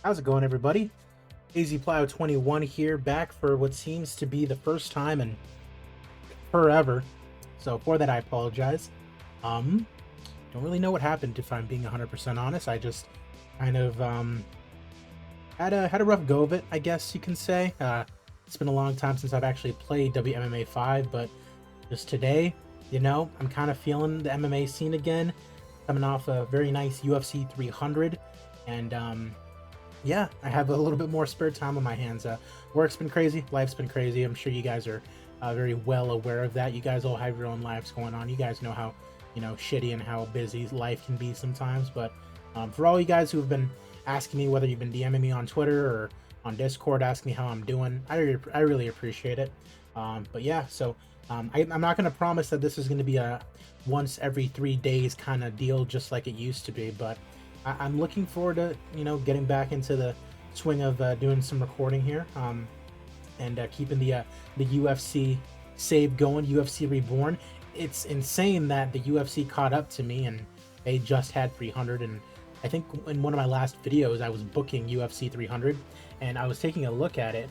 How's it going, everybody? AZPlow21 here, back for what seems to be the first time in forever. So for that, I apologize. Don't really know what happened, if I'm being 100% honest. I just kind of had a rough go of it, I guess you can say. It's been a long time since I've actually played WMMA 5, but just today, I'm kind of feeling the MMA scene again, coming off a very nice UFC 300, and yeah, I have a little bit more spare time on my hands. Work's been crazy, life's been crazy. I'm sure you guys are very well aware of that. You guys all have your own lives going on. You guys know how, shitty and how busy life can be sometimes. But for all you guys who have been asking me, whether you've been DMing me on Twitter or on Discord, asking me how I'm doing, I really appreciate it. But yeah, so I'm not going to promise that this is going to be a once every 3 days kind of deal, just like it used to be, but I'm looking forward to, getting back into the swing of doing some recording here, and keeping the UFC save going, UFC Reborn. It's insane that the UFC caught up to me, and they just had 300, and I think in one of my last videos, I was booking UFC 300, and I was taking a look at it,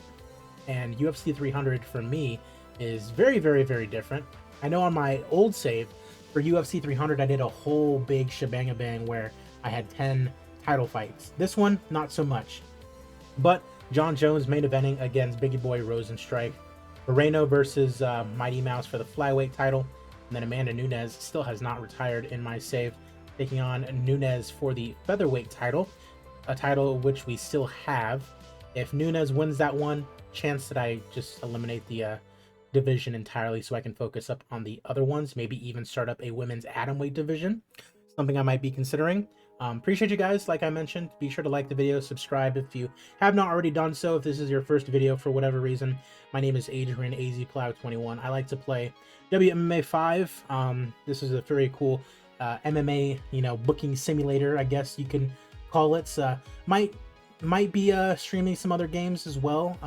and UFC 300 for me is very, very, very different. I know on my old save, for UFC 300, I did a whole big shebang where I had 10 title fights. This one, not so much. But John Jones main eventing against Biggie Boy Rosenstrike. Moreno versus Mighty Mouse for the flyweight title. And then Amanda Nunes still has not retired in my save, taking on Nunes for the featherweight title, a title which we still have. If Nunes wins that one, chance that I just eliminate the division entirely so I can focus up on the other ones, maybe even start up a women's atomweight division, something I might be considering. Appreciate you guys. Like I mentioned, be sure to like the video, subscribe if you have not already done so. If this is your first video for whatever reason, my name is Adrian AZPlow21. I like to play WMMA 5. This is a very cool MMA, booking simulator, I guess you can call it. Might be streaming some other games as well.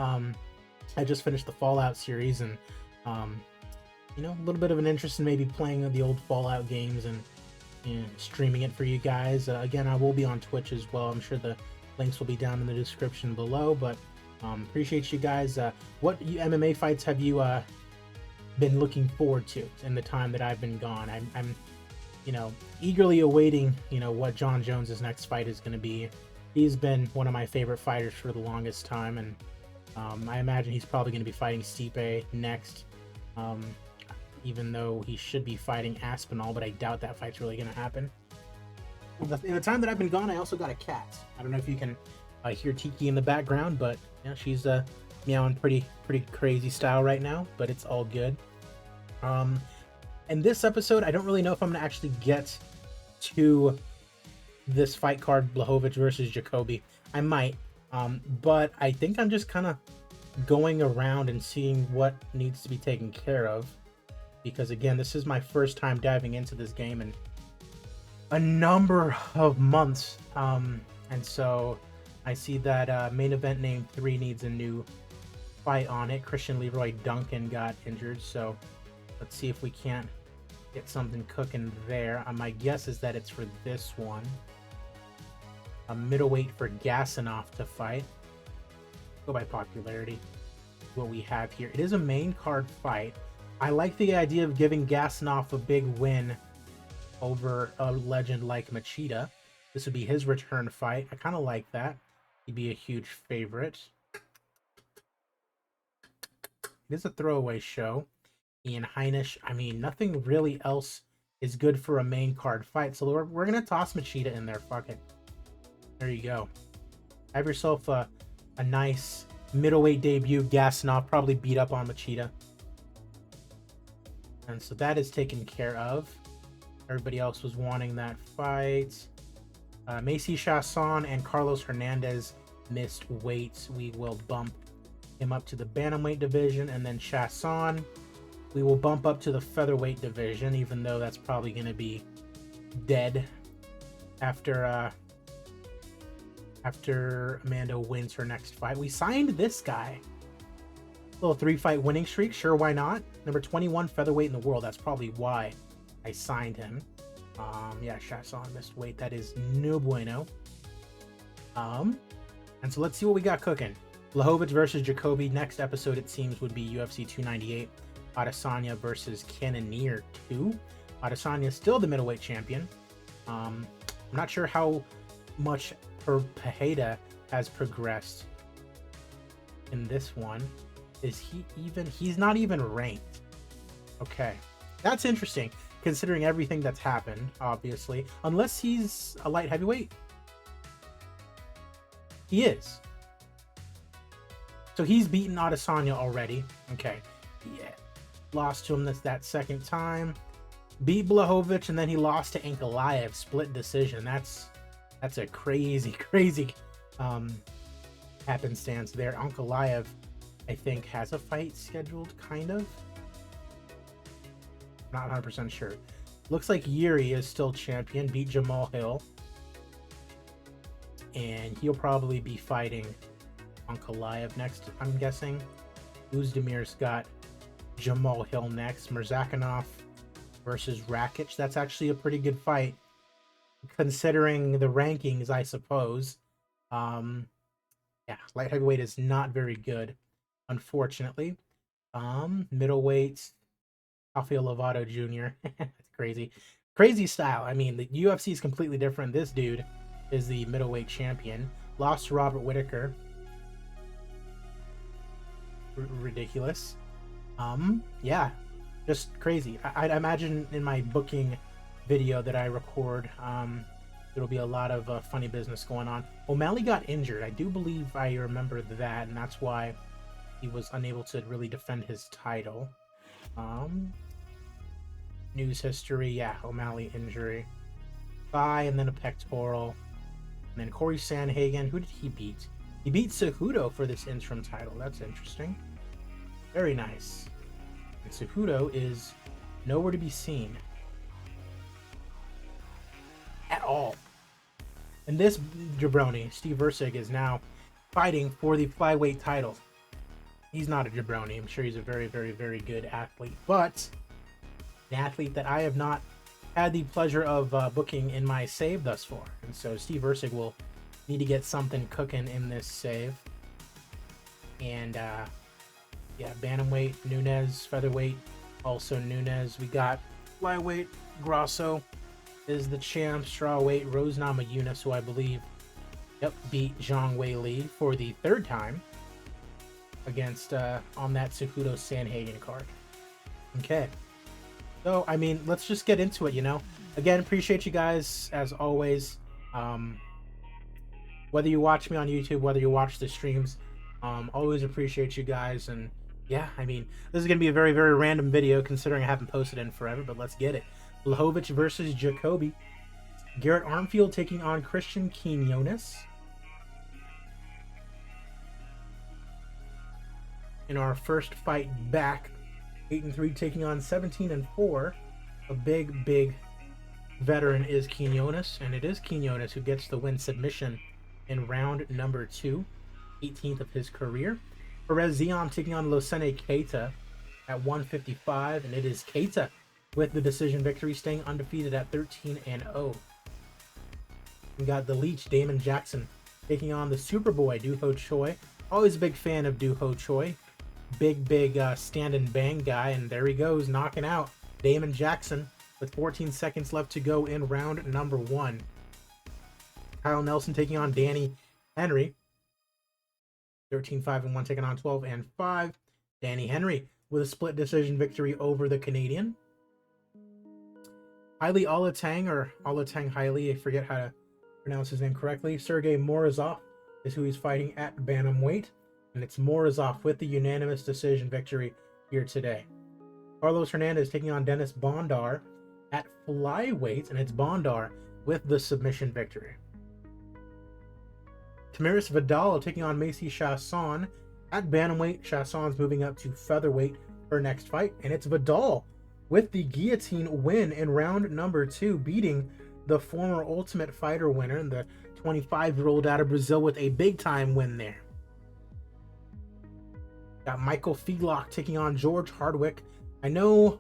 I just finished the Fallout series, and a little bit of an interest in maybe playing the old Fallout games and streaming it for you guys. Again, I will be on Twitch as well. I'm sure the links will be down in the description below, but appreciate you guys. What MMA fights have you been looking forward to in the time that I've been gone? I'm eagerly awaiting what John Jones's next fight is going to be. He's been one of my favorite fighters for the longest time, and I imagine he's probably going to be fighting Stipe next, even though he should be fighting Aspinall, but I doubt that fight's really going to happen. In the time that I've been gone, I also got a cat. I don't know if you can hear Tiki in the background, but she's meowing pretty crazy style right now, but it's all good. In this episode, I don't really know if I'm going to actually get to this fight card, Blachowicz versus Jacoby. I might, but I think I'm just kind of going around and seeing what needs to be taken care of, because again, this is my first time diving into this game in a number of months, and so I see that main event name 3 needs a new fight on it. Christian Leroy Duncan got injured, so let's see if we can't get something cooking there. My guess is that it's for this one, a middleweight for Gasanov to fight. Go by popularity, what we have here. It is a main card fight. I like the idea of giving Gasanov a big win over a legend like Machida. This would be his return fight. I kind of like that. He'd be a huge favorite. It is a throwaway show. Ian Heinisch. I mean, nothing really else is good for a main card fight, so we're going to toss Machida in there. Fuck it. There you go. Have yourself a nice middleweight debut. Gasanov probably beat up on Machida. And so that is taken care of. Everybody else was wanting that fight. Macy Chasson and Carlos Hernandez missed weights. We will bump him up to the bantamweight division, and then Chasson, we will bump up to the featherweight division, even though that's probably going to be dead after Amanda wins her next fight. We signed this guy. Little 3-fight winning streak, sure, why not? Number 21 featherweight in the world. That's probably why I signed him. Yeah, Chasson missed weight. That is no bueno. And so let's see what we got cooking. Blachowicz versus Jacoby. Next episode, it seems, would be UFC 298. Adesanya versus Cannonier 2. Adesanya is still the middleweight champion. I'm not sure how much Pereira has progressed in this one. Is he even? He's not even ranked. Okay, that's interesting considering everything that's happened, obviously. Unless he's a light heavyweight. He is. So he's beaten Adesanya already. Okay. Yeah. Lost to him that second time. Beat Blachowicz, and then he lost to Ankalaev. Split decision. That's a crazy happenstance there. Ankalaev, I think, has a fight scheduled, kind of. Not 100% sure. Looks like Yuri is still champion. Beat Jamal Hill. And he'll probably be fighting Ankalaev next, I'm guessing. Uzdemir's got Jamal Hill next. Murzakanov versus Rakic. That's actually a pretty good fight, considering the rankings, I suppose. Yeah, light heavyweight is not very good, unfortunately. Middleweight, Rafael Lovato Jr. That's crazy style. I mean, the UFC is completely different. This dude is the middleweight champion. Lost to Robert Whittaker. Ridiculous. Yeah, just crazy. I'd imagine in my booking video that I record, there'll be a lot of funny business going on. O'Malley got injured. I do believe I remember that, and that's why he was unable to really defend his title. News history, yeah, O'Malley injury. Thigh, and then a pectoral. And then Corey Sandhagen, who did he beat? He beat Cejudo for this interim title. That's interesting. Very nice. And Cejudo is nowhere to be seen at all. And this jabroni, Steve Versig, is now fighting for the flyweight title. He's not a jabroni. I'm sure he's a very, very, very good athlete, but an athlete that I have not had the pleasure of booking in my save thus far. And so Steve Versig will need to get something cooking in this save. And yeah, bantamweight, Nunes, featherweight, also Nunes. We got flyweight, Grasso is the champ. Strawweight, Rose Namajunas, who I believe, beat Zhang Wei Li for the third time against on that Cejudo Sandhagen card. Okay. So, I mean, let's just get into it, you know. Again, appreciate you guys, as always. Whether you watch me on YouTube, whether you watch the streams, always appreciate you guys. And yeah, I mean, this is going to be a very, very random video, considering I haven't posted in forever, but let's get it. Blachowicz versus Jacoby. Garrett Armfield taking on Christian Quinones. In our first fight back, 8-3 taking on 17-4. A big veteran is Quinones, and it is Quinones who gets the win submission in round number 2, 18th of his career. Perez Zion taking on Losene Keita at 155, and it is Keita with the decision victory, staying undefeated at 13-0. We got the Leech, Damon Jackson, taking on the Superboy, Doo-Ho Choi. Always a big fan of Doo-Ho Choi. Big stand and bang guy, and there he goes, knocking out Damon Jackson with 14 seconds left to go in round number 1. Kyle Nelson taking on Danny Henry. 13-5-1 taking on 12-5. Danny Henry with a split decision victory over the Canadian. Haile Oletang, or Oletang Haile, I forget how to pronounce his name correctly. Sergey Morozov is who he's fighting at bantamweight. And it's Morozov with the unanimous decision victory here today. Carlos Hernandez taking on Dennis Bondar at flyweight, and it's Bondar with the submission victory. Tamiris Vidal taking on Macy Chasson at bantamweight. Chasson's moving up to featherweight for next fight, and it's Vidal with the guillotine win in round number 2, beating the former Ultimate Fighter winner, the 25-year-old out of Brazil, with a big-time win there. Got Michael Feelock taking on George Hardwick. I know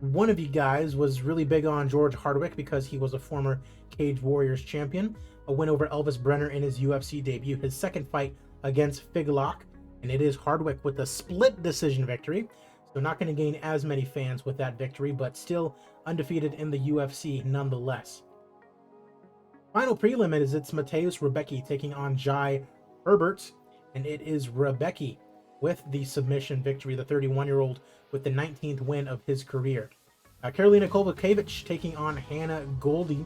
one of you guys was really big on George Hardwick because he was a former Cage Warriors champion. a win over Elvis Brenner in his UFC debut, his second fight against Figlock, and it is Hardwick with a split decision victory. So not going to gain as many fans with that victory, but still undefeated in the UFC nonetheless. Final prelim is it's Mateusz Rebecki taking on Jai Herbert, and it is Rebecki with the submission victory, the 31-year-old with the 19th win of his career. Karolina Kowalkiewicz taking on Hannah Goldie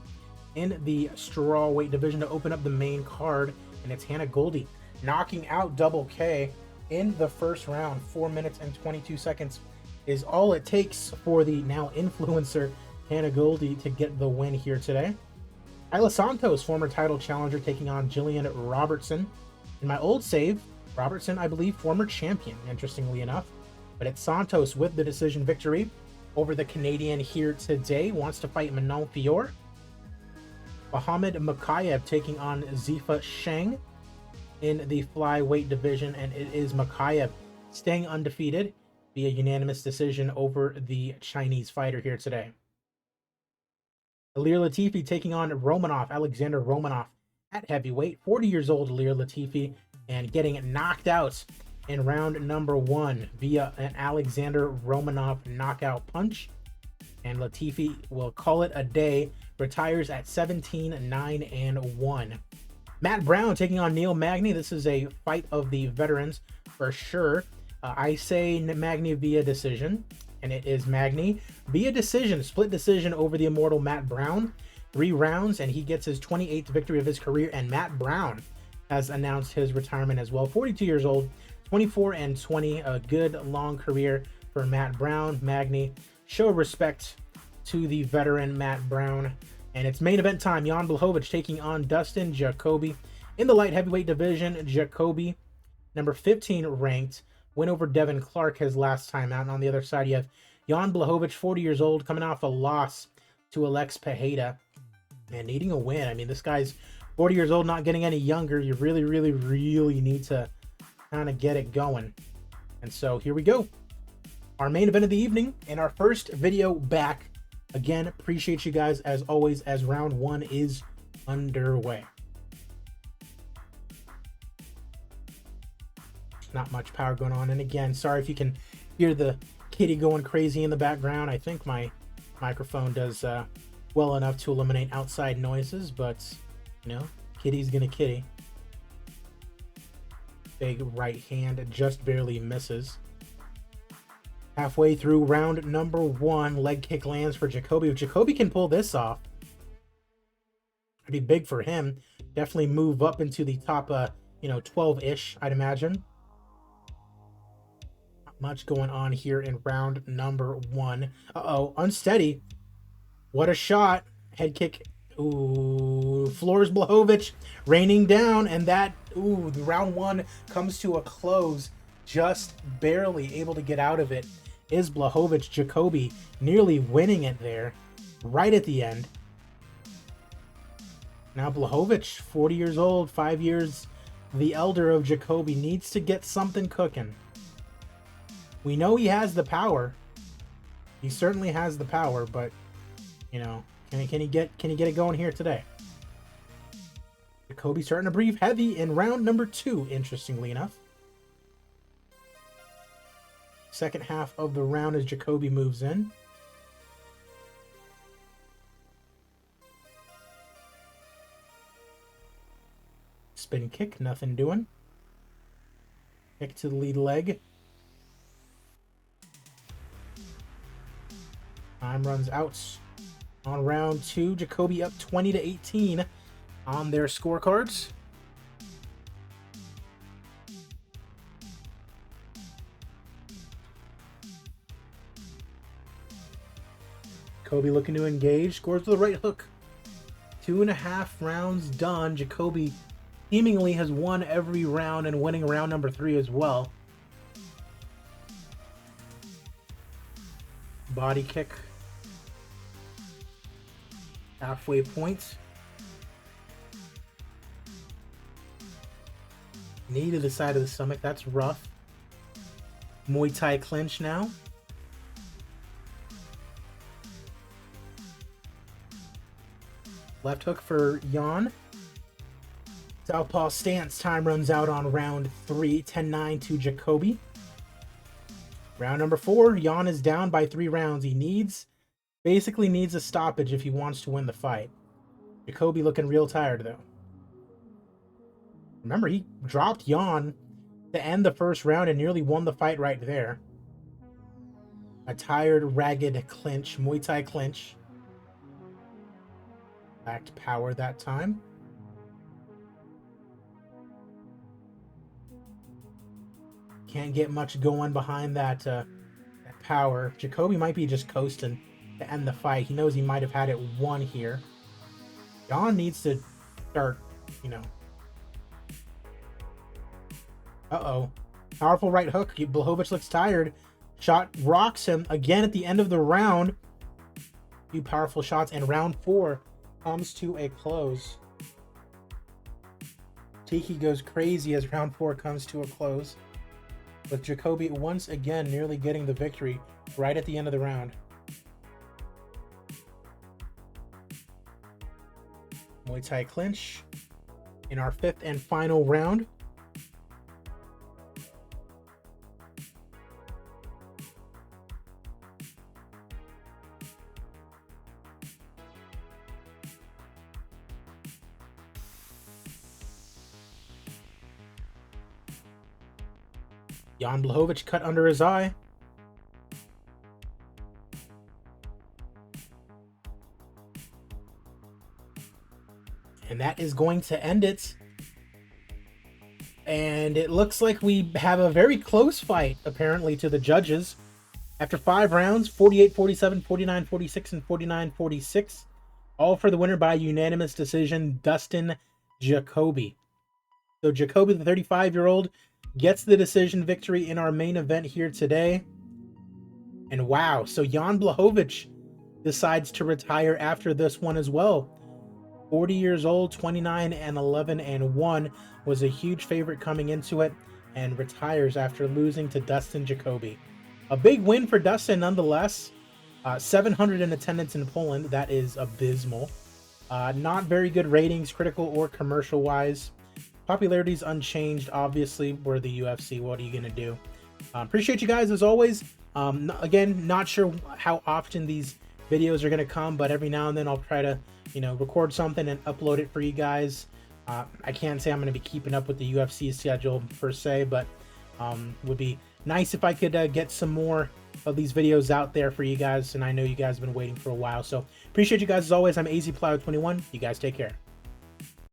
in the strawweight division to open up the main card, and it's Hannah Goldie knocking out Double K in the first round. 4 minutes and 22 seconds is all it takes for the now influencer Hannah Goldie to get the win here today. Isla Santos, former title challenger, taking on Jillian Robertson. In my old save, Robertson, I believe, former champion, interestingly enough. But it's Santos with the decision victory over the Canadian here today. Wants to fight Manon Fior. Mohamed Makayev taking on Zifa Sheng in the flyweight division, and it is Makayev staying undefeated via unanimous decision over the Chinese fighter here today. Ilir Latifi taking on Alexander Romanov at heavyweight. 40 years old, Ilir Latifi, and getting knocked out in round number 1 via an Alexander Romanov knockout punch. And Latifi will call it a day, retires at 17-9-1. Matt Brown taking on Neil Magny. This is a fight of the veterans for sure. I say Magny via decision, and it is Magny via decision, split decision over the immortal Matt Brown. 3 rounds, and he gets his 28th victory of his career, and Matt Brown has announced his retirement as well. 42 years old, 24-20, a good long career for Matt Brown. Magny, show respect to the veteran Matt Brown. And it's main event time. Jan Blachowicz taking on Dustin Jacoby in the light heavyweight division. Jacoby, number 15 ranked, win over Devin Clark his last time out. And on the other side, you have Jan Blachowicz, 40 years old, coming off a loss to Alex Pereira and needing a win. I mean, this guy's 40 years old, not getting any younger. You really, really, really need to kind of get it going. And so here we go. Our main event of the evening and our first video back. Again, appreciate you guys as always as round 1 is underway. Not much power going on. And again, sorry if you can hear the kitty going crazy in the background. I think my microphone does well enough to eliminate outside noises, but you know, kitty's gonna kitty. Big right hand just barely misses. Halfway through round number 1, leg kick lands for Jacoby. If Jacoby can pull this off, it'd be big for him. Definitely move up into the top, 12-ish, I'd imagine. Not much going on here in round number 1. Uh-oh, unsteady. What a shot. Head kick. Ooh, floors Blachowicz raining down, and that, the round 1 comes to a close. Just barely able to get out of it is Blachowicz. Jacoby nearly winning it there right at the end. Now Blachowicz, 40 years old, 5 years the elder of Jacoby, needs to get something cooking. We know he has the power. He certainly has the power, but you know, can he get it going here today? Jacoby starting to breathe heavy in round number 2, interestingly enough. Second half of the round as Jacoby moves in. Spin kick, nothing doing. Kick to the lead leg. Time runs out on round 2. Jacoby up 20-18 on their scorecards. Jacoby looking to engage, scores with a right hook. 2.5 rounds done. Jacoby seemingly has won every round and winning round number 3 as well. Body kick. Halfway point. Knee to the side of the stomach. That's rough. Muay Thai clinch now. Left hook for Jan. Southpaw stance. Time runs out on round 3. 10-9 to Jacoby. Round number 4. Jan is down by 3 rounds. He basically needs a stoppage if he wants to win the fight. Jacoby looking real tired, though. Remember, he dropped Jan to end the first round and nearly won the fight right there. A tired, ragged clinch, Muay Thai clinch. Lacked power that time. Can't get much going behind that power. Jacoby might be just coasting to end the fight. He knows he might have had it won here. Jan needs to start, Uh-oh. Powerful right hook. Blachowicz looks tired. Shot rocks him again at the end of the round. Few powerful shots, and round 4 comes to a close. Tiki goes crazy as round 4 comes to a close, with Jacoby once again nearly getting the victory right at the end of the round. Muay Thai clinch in our 5th and final round. Jan Blachowicz cut under his eye. And that is going to end it. And it looks like we have a very close fight, apparently, to the judges. After 5 rounds, 48-47, 49-46, and 49-46. All for the winner by unanimous decision, Dustin Jacoby. So Jacoby, the 35-year-old, gets the decision victory in our main event here today. And wow, so Jan Blachowicz decides to retire after this one as well. 40 years old, 29-11-1, was a huge favorite coming into it, and retires after losing to Dustin Jacoby. A big win for Dustin nonetheless. 700 in attendance in Poland, that is abysmal. Not very good ratings, critical or commercial-wise. Popularity's unchanged, obviously. We're the UFC. What are you going to do? Appreciate you guys, as always. Again, not sure how often these videos are going to come, but every now and then I'll try to, record something and upload it for you guys. I can't say I'm going to be keeping up with the UFC schedule, per se, but would be nice if I could get some more of these videos out there for you guys, and I know you guys have been waiting for a while. So, appreciate you guys, as always. I'm AZPlow21. You guys take care.